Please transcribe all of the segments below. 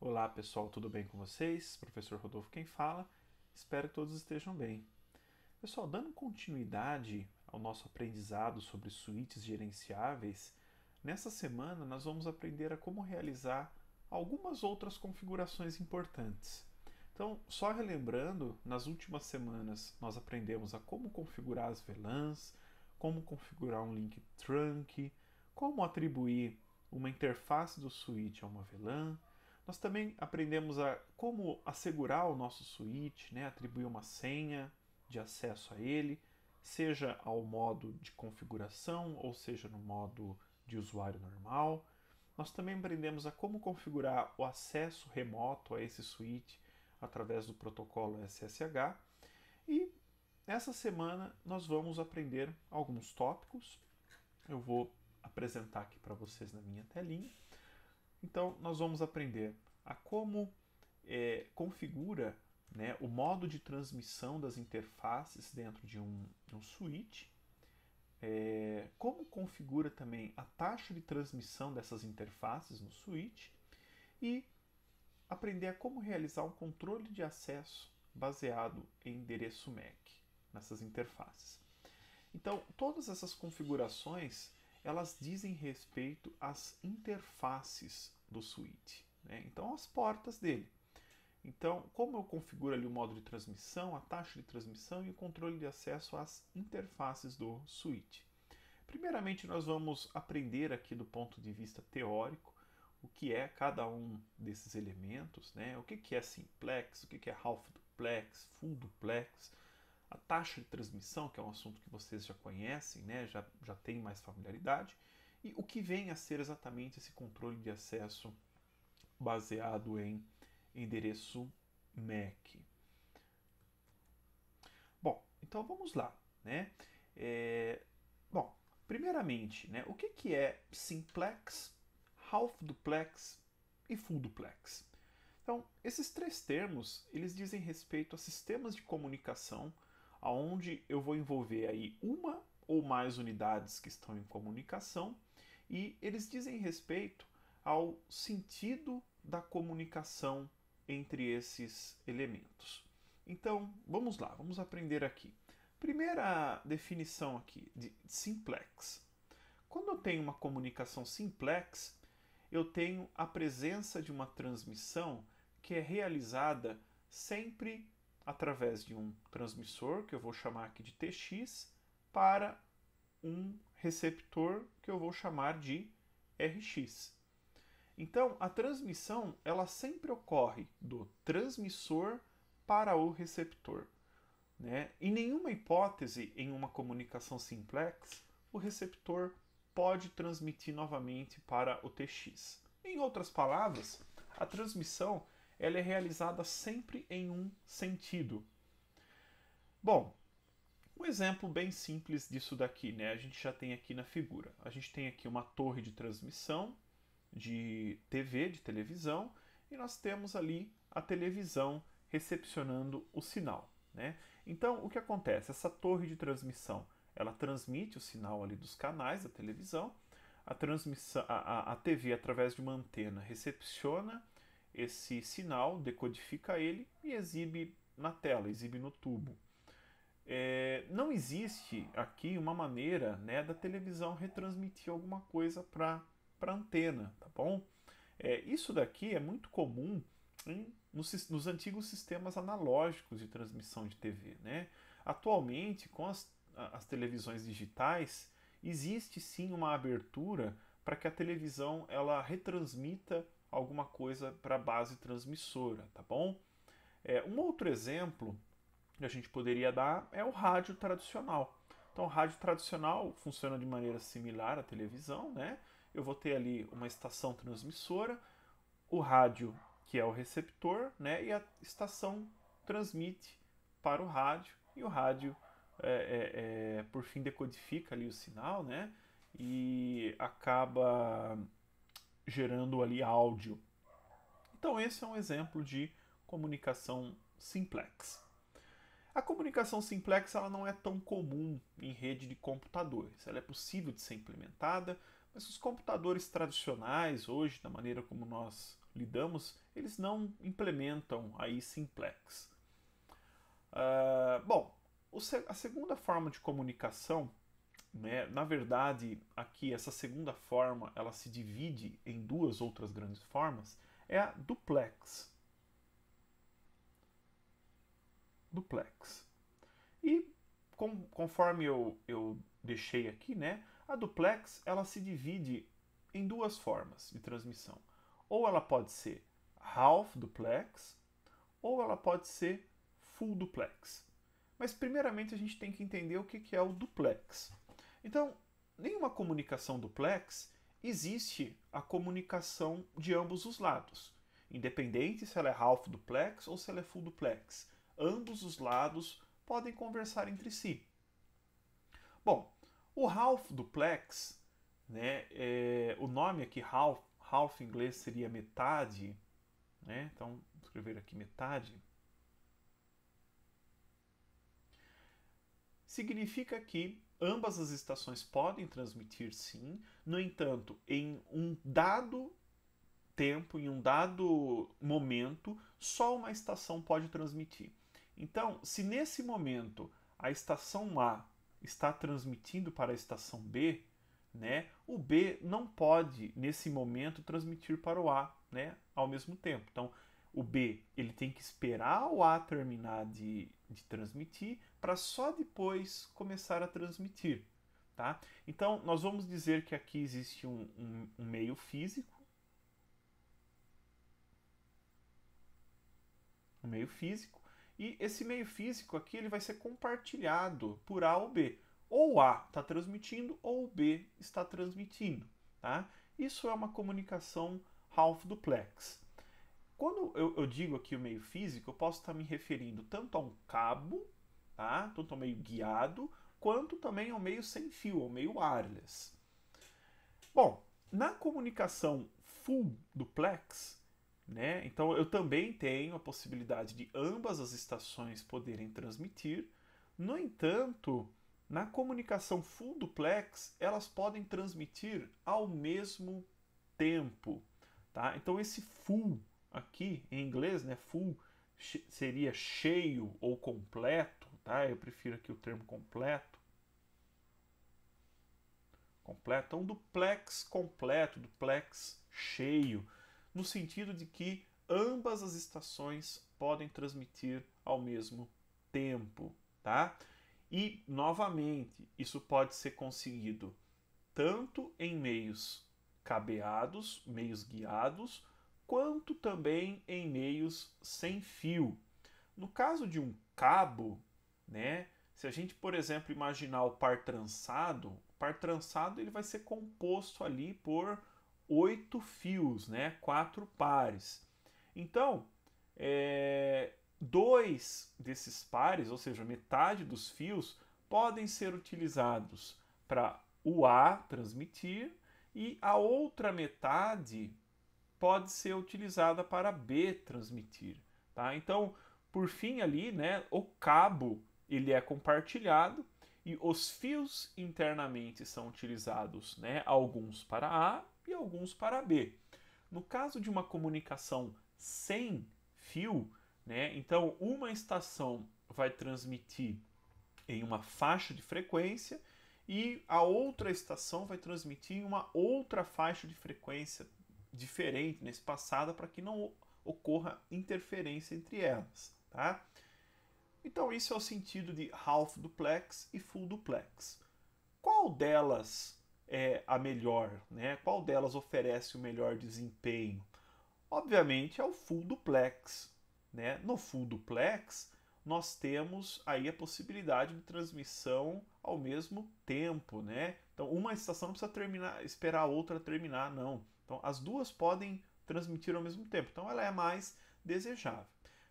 Olá pessoal, tudo bem com vocês? Professor Rodolfo quem fala. Espero que todos estejam bem. Pessoal, dando continuidade ao nosso aprendizado sobre suítes gerenciáveis, nessa semana nós vamos aprender a como realizar algumas outras configurações importantes. Então, só relembrando, nas últimas semanas nós aprendemos a como configurar as VLANs, como configurar um link trunk, como atribuir uma interface do switch a uma VLAN. Nós também aprendemos a como assegurar o nosso switch, né, atribuir uma senha de acesso a ele, seja ao modo de configuração ou seja no modo de usuário normal. Nós também aprendemos a como configurar o acesso remoto a esse switch através do protocolo SSH. E essa semana nós vamos aprender alguns tópicos. Eu vou apresentar aqui para vocês na minha telinha. Então, nós vamos aprender a como configura, né, o modo de transmissão das interfaces dentro de um switch, como configura também a taxa de transmissão dessas interfaces no switch e aprender a como realizar um controle de acesso baseado em endereço MAC nessas interfaces. Então, todas essas configurações elas dizem respeito às interfaces do switch, né? Então, as portas dele. Então, como eu configuro ali o modo de transmissão, a taxa de transmissão e o controle de acesso às interfaces do switch. Primeiramente, nós vamos aprender aqui do ponto de vista teórico o que é cada um desses elementos, né? O que é simplex, o que é half duplex, full duplex, a taxa de transmissão, que é um assunto que vocês já conhecem, né? já têm mais familiaridade, e o que vem a ser exatamente esse controle de acesso baseado em endereço MAC. Bom, então vamos lá, né? Bom, primeiramente, né, o que é simplex, half duplex e full duplex? Então, esses três termos, eles dizem respeito a sistemas de comunicação onde eu vou envolver aí uma ou mais unidades que estão em comunicação e eles dizem respeito ao sentido da comunicação entre esses elementos. Então, vamos lá, vamos aprender aqui. Primeira definição aqui de simplex. Quando eu tenho uma comunicação simplex, eu tenho a presença de uma transmissão que é realizada sempre através de um transmissor, que eu vou chamar aqui de TX, para um receptor que eu vou chamar de RX. Então, a transmissão ela sempre ocorre do transmissor para o receptor, né? Em nenhuma hipótese, em uma comunicação simplex, o receptor pode transmitir novamente para o TX. Em outras palavras, a transmissão ela é realizada sempre em um sentido. Bom, um exemplo bem simples disso daqui, né? A gente já tem aqui na figura. A gente tem aqui uma torre de transmissão de TV, de televisão, e nós temos ali a televisão recepcionando o sinal, né? Então, o que acontece? Essa torre de transmissão, ela transmite o sinal ali dos canais da televisão, a TV, através de uma antena, recepciona esse sinal, decodifica ele e exibe na tela, exibe no tubo. Não existe aqui uma maneira, né, da televisão retransmitir alguma coisa para a antena, tá bom? Isso daqui é muito comum nos antigos sistemas analógicos de transmissão de TV, né? Atualmente, com as televisões digitais, existe sim uma abertura para que a televisão ela retransmita alguma coisa para a base transmissora, tá bom? Um outro exemplo que a gente poderia dar é o rádio tradicional. Então, o rádio tradicional funciona de maneira similar à televisão, né? Eu vou ter ali uma estação transmissora, o rádio, que é o receptor, né? E a estação transmite para o rádio, e o rádio, por fim, decodifica ali o sinal, né? E acaba gerando ali áudio. Então, esse é um exemplo de comunicação simplex. A comunicação simplex ela não é tão comum em rede de computadores. Ela é possível de ser implementada, Mas os computadores tradicionais, hoje, da maneira como nós lidamos, eles não implementam aí simplex. Bom, a segunda forma de comunicação, né, na verdade, aqui essa segunda forma ela se divide em duas outras grandes formas, é a duplex. Duplex. E conforme eu deixei aqui, né, a duplex ela se divide em duas formas de transmissão. Ou ela pode ser half duplex, ou ela pode ser full duplex. Mas primeiramente a gente tem que entender o que é o duplex. Então, em uma comunicação duplex, existe a comunicação de ambos os lados, independente se ela é half duplex ou se ela é full duplex. Ambos os lados podem conversar entre si. Bom, o half duplex, né, o nome aqui half em inglês seria metade, né? Então, vou escrever aqui metade. Significa que ambas as estações podem transmitir sim, no entanto, em um dado tempo, em um dado momento, só uma estação pode transmitir. Então, se nesse momento a estação A está transmitindo para a estação B, né, o B não pode, nesse momento, transmitir para o A, né, ao mesmo tempo. Então, o B ele tem que esperar o A terminar de transmitir para só depois começar a transmitir. Tá? Então, nós vamos dizer que aqui existe um meio físico, e esse meio físico aqui ele vai ser compartilhado por A ou B. Ou A está transmitindo ou B está transmitindo. Tá? Isso é uma comunicação half duplex. Quando eu digo aqui o meio físico, eu posso estar me referindo tanto a um cabo, tá? Tanto ao meio guiado, quanto também ao meio sem fio, ao meio wireless. Bom, na comunicação full duplex, né? Então eu também tenho a possibilidade de ambas as estações poderem transmitir. No entanto, na comunicação full duplex, elas podem transmitir ao mesmo tempo. Tá? Então esse full aqui, em inglês, né, full seria cheio ou completo. Tá? Eu prefiro aqui o termo completo. Então, duplex completo, duplex cheio, no sentido de que ambas as estações podem transmitir ao mesmo tempo, tá? E, novamente, isso pode ser conseguido tanto em meios cabeados, meios guiados, quanto também em meios sem fio. No caso de um cabo, né, se a gente, por exemplo, imaginar o par trançado ele vai ser composto ali por 8 fios, né, 4 pares. Então, dois desses pares, ou seja, metade dos fios, podem ser utilizados para o A transmitir e a outra metade pode ser utilizada para B transmitir. Tá? Então, por fim ali, né, o cabo ele é compartilhado e os fios internamente são utilizados, né, alguns para A e alguns para B. No caso de uma comunicação sem fio, né, então uma estação vai transmitir em uma faixa de frequência e a outra estação vai transmitir em uma outra faixa de frequência diferente, né, espaçada, para que não ocorra interferência entre elas. Tá? Então, isso é o sentido de half duplex e full duplex. Qual delas é a melhor? Né? Qual delas oferece o melhor desempenho? Obviamente é o full duplex. Né? No full duplex, nós temos aí a possibilidade de transmissão ao mesmo tempo. Né? Então, uma estação não precisa esperar a outra terminar, não. Então, as duas podem transmitir ao mesmo tempo. Então, ela é mais desejável.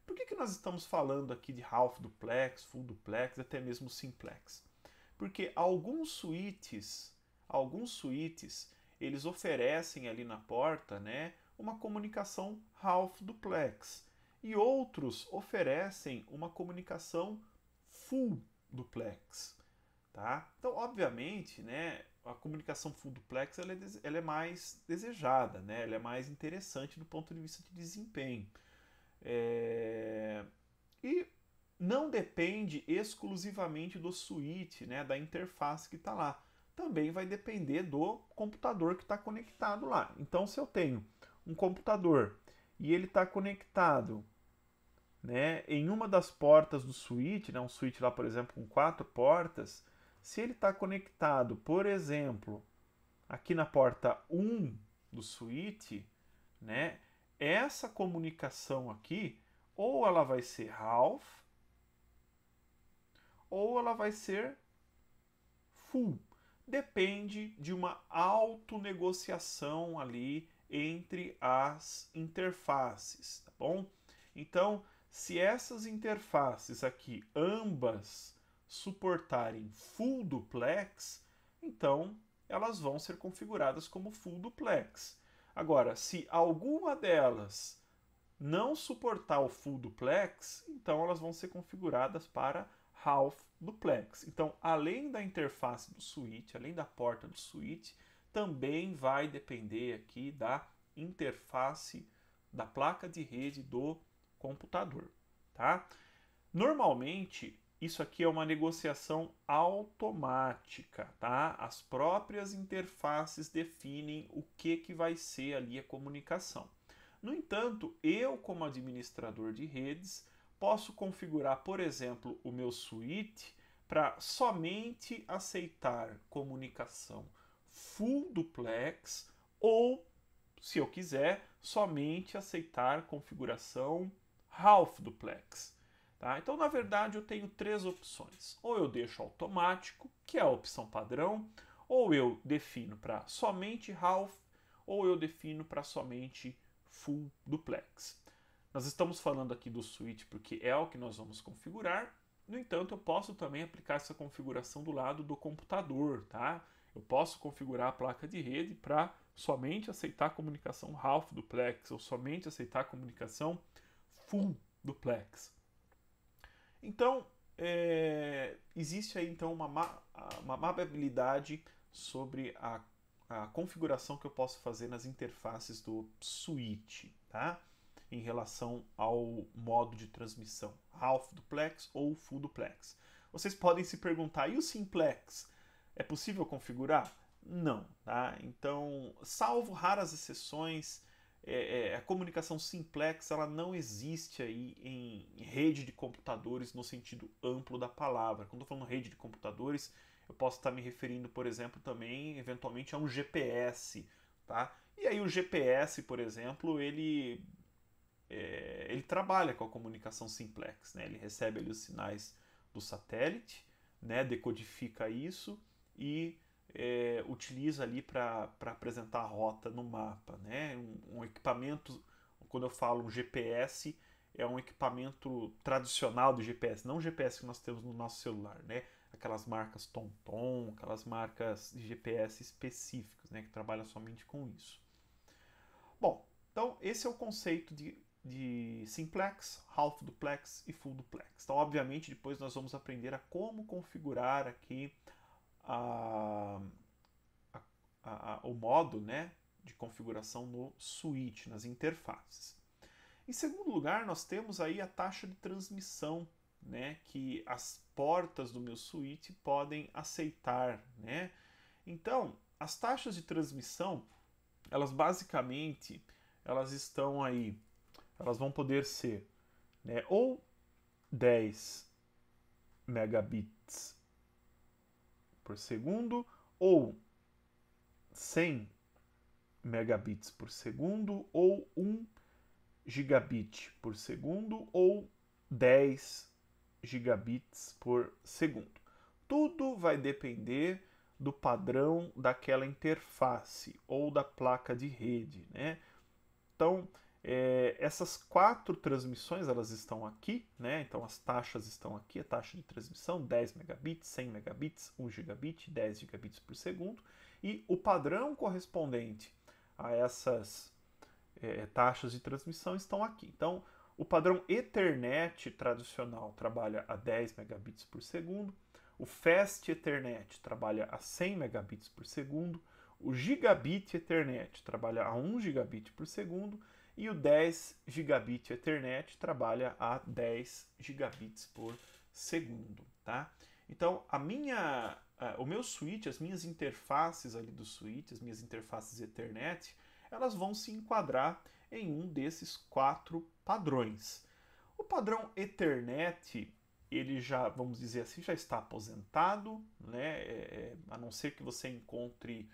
Por que nós estamos falando aqui de half duplex, full duplex, até mesmo simplex? Porque alguns switches, eles oferecem ali na porta, né, uma comunicação half duplex e outros oferecem uma comunicação full duplex, tá? Então, obviamente, né, a comunicação full duplex ela é mais desejada, né? Ela é mais interessante do ponto de vista de desempenho. E não depende exclusivamente do switch, né, da interface que está lá. Também vai depender do computador que está conectado lá. Então, se eu tenho um computador e ele está conectado, né, em uma das portas do switch, né, um switch lá, por exemplo, com 4 portas, se ele está conectado, por exemplo, aqui na porta 1 do switch, né, essa comunicação aqui, ou ela vai ser half, ou ela vai ser full. Depende de uma autonegociação ali entre as interfaces, tá bom? Então, se essas interfaces aqui ambas suportarem full duplex, então elas vão ser configuradas como full duplex. Agora, se alguma delas não suportar o full duplex, então elas vão ser configuradas para half duplex. Então, além da interface do switch, além da porta do switch, também vai depender aqui da interface da placa de rede do computador, tá? Normalmente, isso aqui é uma negociação automática, tá? As próprias interfaces definem o que vai ser ali a comunicação. No entanto, eu, como administrador de redes, posso configurar, por exemplo, o meu switch para somente aceitar comunicação full duplex ou, se eu quiser, somente aceitar configuração half duplex. Tá? Então, na verdade, eu tenho 3 opções. Ou eu deixo automático, que é a opção padrão, ou eu defino para somente half, ou eu defino para somente full duplex. Nós estamos falando aqui do switch porque é o que nós vamos configurar. No entanto, eu posso também aplicar essa configuração do lado do computador, tá? Eu posso configurar a placa de rede para somente aceitar a comunicação half duplex ou somente aceitar a comunicação full duplex. Então, existe aí então uma mapeabilidade sobre a configuração que eu posso fazer nas interfaces do switch, tá? Em relação ao modo de transmissão, half duplex ou full duplex. Vocês podem se perguntar, e o simplex? É possível configurar? Não, tá? Então, salvo raras exceções, a comunicação simplex ela não existe aí em rede de computadores no sentido amplo da palavra. Quando eu estou falando rede de computadores, eu posso estar me referindo, por exemplo, também eventualmente a um GPS, tá? E aí o GPS, por exemplo, ele trabalha com a comunicação simplex, né? Ele recebe ali os sinais do satélite, né? Decodifica isso e utiliza ali para apresentar a rota no mapa, né? Um equipamento, quando eu falo um GPS, é um equipamento tradicional do GPS, não o GPS que nós temos no nosso celular, né? Aquelas marcas TomTom, aquelas marcas de GPS específicos, né? Que trabalham somente com isso. Bom, então esse é o conceito de simplex, half duplex e full duplex. Então, obviamente, depois nós vamos aprender a como configurar aqui o modo, né, de configuração no switch, nas interfaces. Em segundo lugar, nós temos aí a taxa de transmissão, né, que as portas do meu switch podem aceitar, né? Então, as taxas de transmissão, elas basicamente, elas estão aí, elas vão poder ser, né, ou 10 megabits por segundo, ou 100 megabits por segundo, ou 1 gigabit por segundo, ou 10 gigabits por segundo. Tudo vai depender do padrão daquela interface ou da placa de rede, né? Então, essas 4 transmissões, elas estão aqui, né? Então, as taxas estão aqui, a taxa de transmissão, 10 megabits, 100 megabits, 1 gigabit, 10 gigabits por segundo. E o padrão correspondente a essas taxas de transmissão estão aqui. Então, o padrão Ethernet tradicional trabalha a 10 megabits por segundo, O Fast Ethernet trabalha a 100 megabits por segundo, o Gigabit Ethernet trabalha a 1 gigabit por segundo e o 10 Gigabit Ethernet trabalha a 10 gigabits por segundo, tá? Então, o meu switch, as minhas interfaces ali do switch, as minhas interfaces Ethernet, elas vão se enquadrar em um desses 4 padrões. O padrão Ethernet, ele já, vamos dizer assim, já está aposentado, né? A não ser que você encontre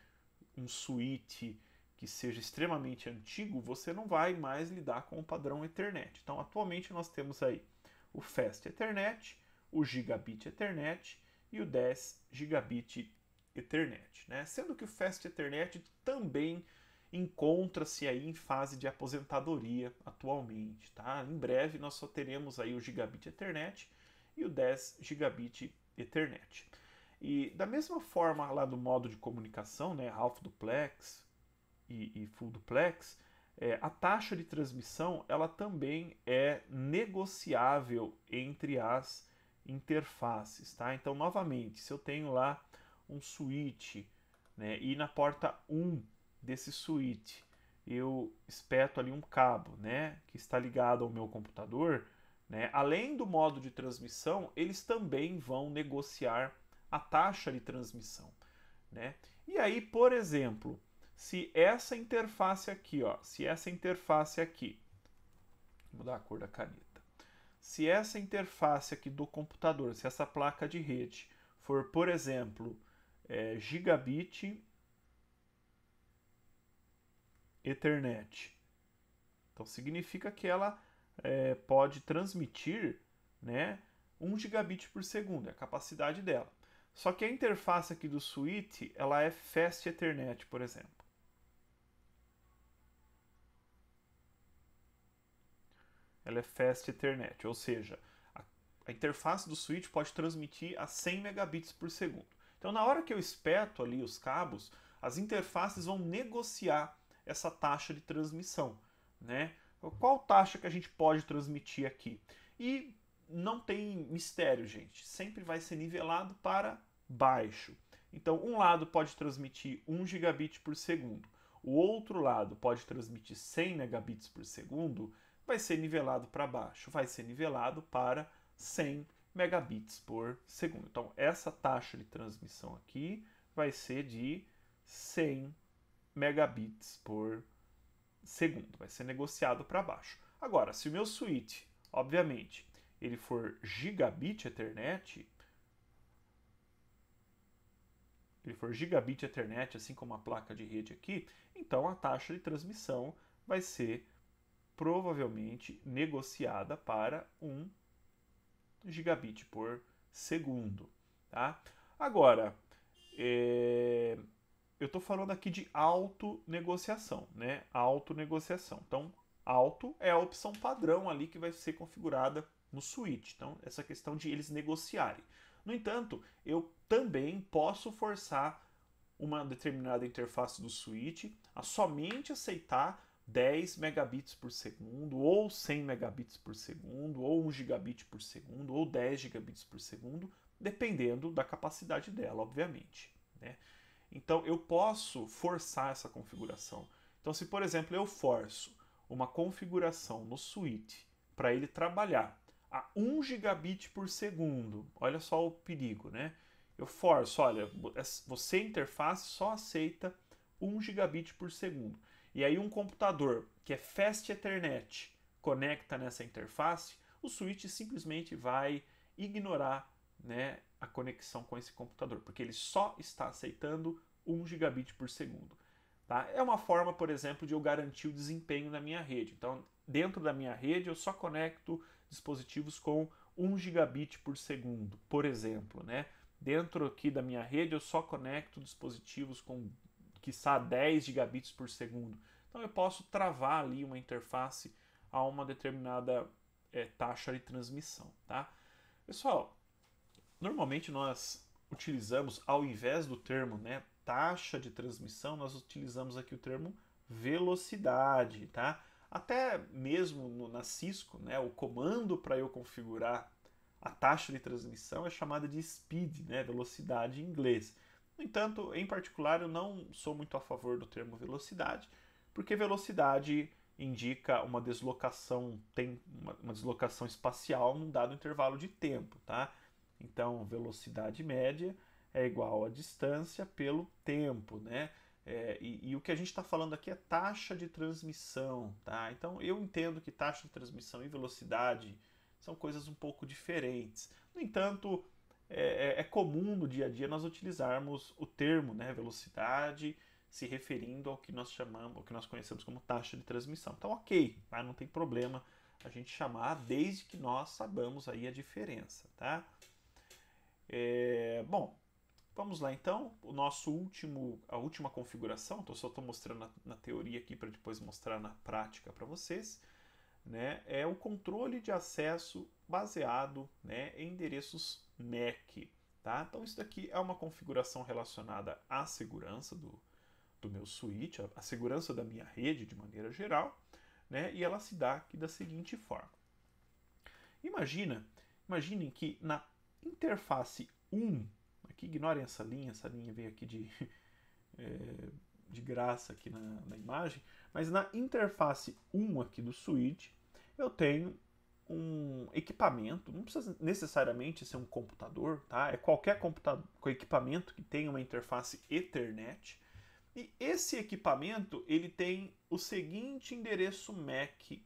um switch que seja extremamente antigo, você não vai mais lidar com o padrão Ethernet. Então, atualmente nós temos aí o Fast Ethernet, o Gigabit Ethernet e o 10 Gigabit Ethernet, né? Sendo que o Fast Ethernet também encontra-se aí em fase de aposentadoria atualmente, tá? Em breve nós só teremos aí o Gigabit Ethernet e o 10 Gigabit Ethernet. E da mesma forma lá do modo de comunicação, né, Half Duplex e Full Duplex, a taxa de transmissão ela também é negociável entre as interfaces, tá? Então, novamente, se eu tenho lá um switch, né, e na porta 1 desse switch eu espeto ali um cabo, né, que está ligado ao meu computador, né, além do modo de transmissão, eles também vão negociar a taxa de transmissão, né? E aí, por exemplo, se essa interface aqui, ó, vou mudar a cor da caneta. Se essa interface aqui do computador, se essa placa de rede for, por exemplo, Gigabit Ethernet, então significa que ela pode transmitir, né, 1 gigabit por segundo, é a capacidade dela. Só que a interface aqui do switch, ela é Fast Ethernet, por exemplo. Ela é Fast Ethernet, ou seja, a interface do switch pode transmitir a 100 megabits por segundo. Então, na hora que eu espeto ali os cabos, as interfaces vão negociar essa taxa de transmissão, né? Qual taxa que a gente pode transmitir aqui? E não tem mistério, gente. Sempre vai ser nivelado para baixo. Então, um lado pode transmitir 1 gigabit por segundo, o outro lado pode transmitir 100 megabits por segundo, vai ser nivelado para baixo, vai ser nivelado para 100 megabits por segundo. Então, essa taxa de transmissão aqui vai ser de 100 megabits por segundo, vai ser negociado para baixo. Agora, se o meu switch, obviamente, ele for Gigabit Ethernet, assim como a placa de rede aqui, então a taxa de transmissão vai ser provavelmente negociada para 1 gigabit por segundo, tá? Agora, eu estou falando aqui de auto-negociação, né? Auto-negociação. Então, auto é a opção padrão ali que vai ser configurada no switch. Então, essa questão de eles negociarem. No entanto, eu também posso forçar uma determinada interface do switch a somente aceitar 10 megabits por segundo, ou 100 megabits por segundo, ou 1 gigabit por segundo, ou 10 gigabits por segundo, dependendo da capacidade dela, obviamente, né? Então, eu posso forçar essa configuração. Então, se, por exemplo, eu forço uma configuração no switch para ele trabalhar a 1 gigabit por segundo, olha só o perigo, né? Eu forço, olha, você interface só aceita 1 gigabit por segundo. E aí um computador que é Fast Ethernet conecta nessa interface, o switch simplesmente vai ignorar, né, a conexão com esse computador, porque ele só está aceitando 1 gigabit por segundo. Tá? É uma forma, por exemplo, de eu garantir o desempenho na minha rede. Então, dentro da minha rede, eu só conecto dispositivos com 1 gigabit por segundo, por exemplo, né? Dentro aqui da minha rede, eu só conecto dispositivos com, quiçá, 10 gigabits por segundo. Então, eu posso travar ali uma interface a uma determinada taxa de transmissão, tá? Pessoal, normalmente nós utilizamos, ao invés do termo, né, taxa de transmissão, nós utilizamos aqui o termo velocidade, tá? Até mesmo na Cisco, né, o comando para eu configurar a taxa de transmissão é chamada de speed, né, velocidade em inglês. No entanto, em particular, eu não sou muito a favor do termo velocidade, porque velocidade indica uma deslocação, tem uma deslocação espacial num dado intervalo de tempo, tá? Então, velocidade média é igual a distância pelo tempo, né? E o que a gente está falando aqui é taxa de transmissão, tá? Então, eu entendo que taxa de transmissão e velocidade são coisas um pouco diferentes. No entanto, é comum no dia a dia nós utilizarmos o termo, né, velocidade, se referindo ao que nós chamamos, ao que nós conhecemos como taxa de transmissão. Então, ok, tá? Não tem problema a gente chamar, desde que nós saibamos aí a diferença, tá? Bom, vamos lá então, a última configuração, então só estou mostrando na teoria aqui para depois mostrar na prática para vocês, né? É o controle de acesso baseado, né, em endereços MAC, tá? Então isso daqui é uma configuração relacionada à segurança do meu switch, a segurança da minha rede de maneira geral, né? E ela se dá aqui da seguinte forma. Imaginem que na interface 1, aqui ignorem essa linha veio aqui de graça aqui na imagem, mas na interface 1 aqui do switch, eu tenho um equipamento, não precisa necessariamente ser um computador, tá? É qualquer computador, equipamento que tenha uma interface Ethernet, e esse equipamento ele tem o seguinte endereço MAC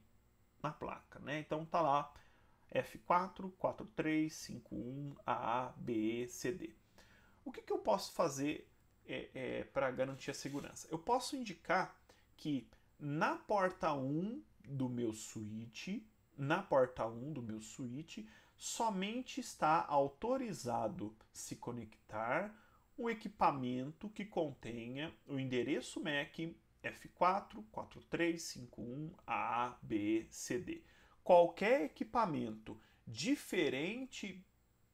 na placa, né? Então tá lá F4, 4351 AA, BE, CD. O que eu posso fazer para garantir a segurança? Eu posso indicar que na porta 1 do meu switch, somente está autorizado se conectar um equipamento que contenha o endereço MAC F4, 4351 AA, BE, CD. Qualquer equipamento diferente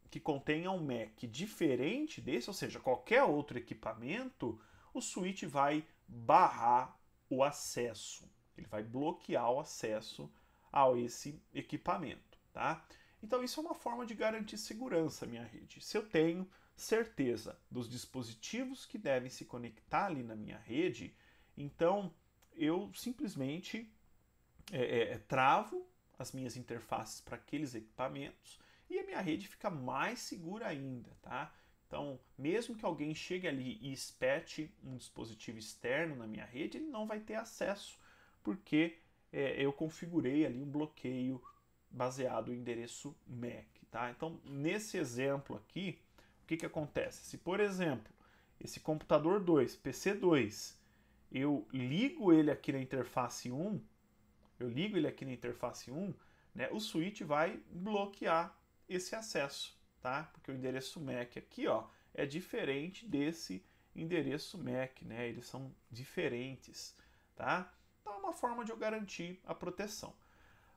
que contenha um MAC diferente desse, ou seja, qualquer outro equipamento, o switch vai barrar o acesso. Ele vai bloquear o acesso a esse equipamento, tá? Então isso é uma forma de garantir segurança à minha rede. Se eu tenho certeza dos dispositivos que devem se conectar ali na minha rede, então eu simplesmente travo as minhas interfaces para aqueles equipamentos e a minha rede fica mais segura ainda, tá? Então, mesmo que alguém chegue ali e espete um dispositivo externo na minha rede, ele não vai ter acesso, porque eu configurei ali um bloqueio baseado em endereço MAC, tá? Então, nesse exemplo aqui, o que acontece? Se, por exemplo, esse computador 2, PC 2, eu ligo ele aqui na interface 1, né, o switch vai bloquear esse acesso, tá? Porque o endereço MAC aqui, ó, é diferente desse endereço MAC, né? Eles são diferentes, tá? Então é uma forma de eu garantir a proteção.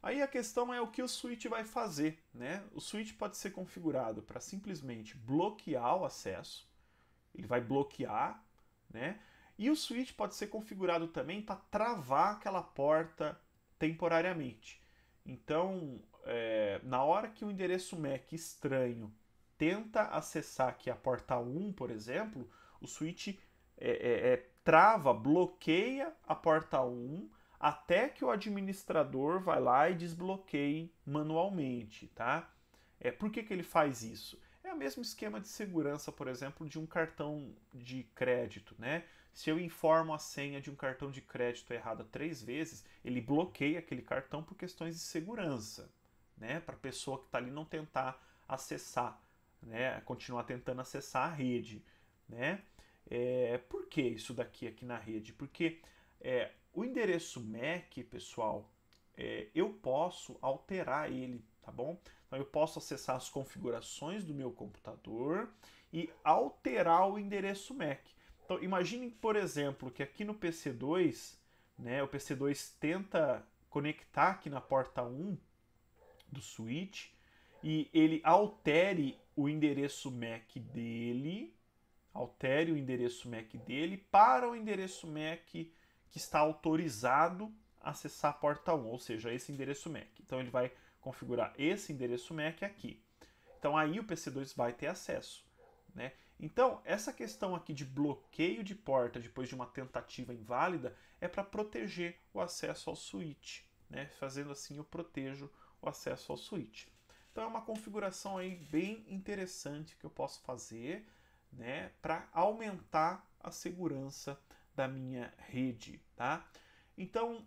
Aí a questão é o que o switch vai fazer, né? O switch pode ser configurado para simplesmente bloquear o acesso, ele vai bloquear, né? E o switch pode ser configurado também para travar aquela porta temporariamente. Então, na hora que o endereço MAC estranho tenta acessar aqui a porta 1, por exemplo, o switch trava, bloqueia a porta 1 até que o administrador vai lá e desbloqueie manualmente, tá? Por que ele faz isso? É o mesmo esquema de segurança, por exemplo, de um cartão de crédito, né? Se eu informo a senha de um cartão de crédito errada 3 vezes, ele bloqueia aquele cartão por questões de segurança, né? Para a pessoa que está ali não tentar acessar, né? Continuar tentando acessar a rede, né? Por que isso daqui na rede? Porque o endereço MAC, pessoal, eu posso alterar ele, tá bom? Então eu posso acessar as configurações do meu computador e alterar o endereço MAC. Então imaginem, por exemplo, que aqui no PC2, né, o PC2 tenta conectar aqui na porta 1 do switch e ele altere o endereço MAC dele, para o endereço MAC que está autorizado a acessar a porta 1, ou seja, esse endereço MAC. Então ele vai configurar esse endereço MAC aqui. Então aí o PC2 vai ter acesso, né? Então, essa questão aqui de bloqueio de porta depois de uma tentativa inválida é para proteger o acesso ao switch, né? Fazendo assim eu protejo o acesso ao switch. Então é uma configuração aí bem interessante que eu posso fazer, né, para aumentar a segurança da minha rede, tá? Então,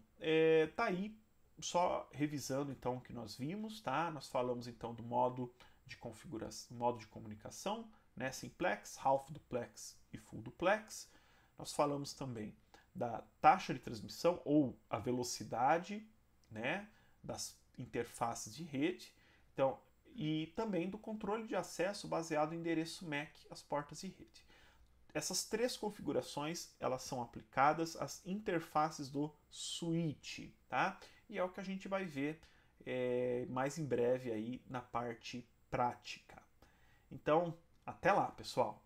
tá aí, só revisando então o que nós vimos, tá? Nós falamos então do modo de configuração, modo de comunicação, né, simplex, half duplex e full duplex. Nós falamos também da taxa de transmissão ou a velocidade, né, das interfaces de rede. Então, e também do controle de acesso baseado em endereço MAC às portas de rede. Essas três configurações, elas são aplicadas às interfaces do switch, tá? E é o que a gente vai ver mais em breve aí na parte prática. Então, até lá, pessoal!